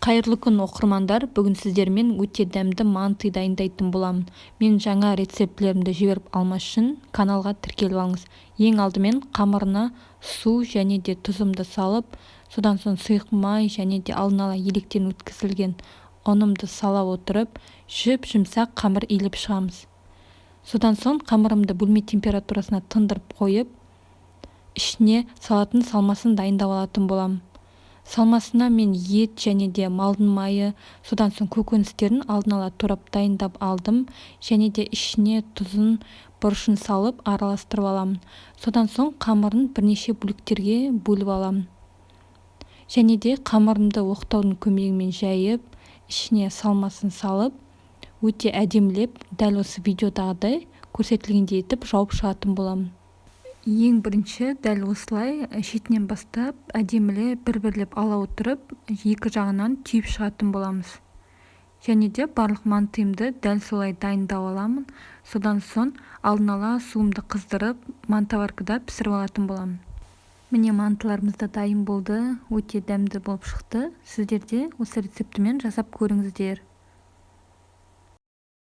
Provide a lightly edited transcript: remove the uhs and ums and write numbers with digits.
Қайырлы күн оқырмандар, бүгін сіздермен өте дәмді манты дайындайтын боламын. Мен жаңа рецептілерімді жіберіп алмас үшін каналға тіркеліп алыңыз. Ең алдымен қамырына су және де тұзымды салып, содан соң сұйық май және де алдын ала електен өткізілген ұнымды сала отырып, жұмсақ қамыр илеп шығамыз. Содан соң қамырымды бөлме температурасына тындырып қойып, ішіне салатын салмасын дайындап алатын боламын. Салмасына мен ет және де малдың майы, содан соң көкөністерін алдын ала турап дайындап алдым және де ішіне тұзын, бұрышын салып араластырып аламын. Содан соң қамырын бірнеше бөліктерге бөліп аламын. Және де қамырымды оқтаудың көмегімен жайып, ішіне салмасын салып, өте әдемілеп, дәл осы видеодағыдай көрсетілгендей етіп жауып шығатын боламын. Ең бірінші дәл осылай шетінен бастап әдемілі бір-бірлеп ала отырып, екі жағынан түйіп шығатын боламыз. Және де барлық мантымды дәл солай дайындап аламын. Содан соң алдын ала суымды қыздырып, мантываркада пісіріп алатын боламын. Міне мантыларымыз да дайын болды, өте дәмді болып шықты. Сіздер де осы рецептімен жасап көріңіздер.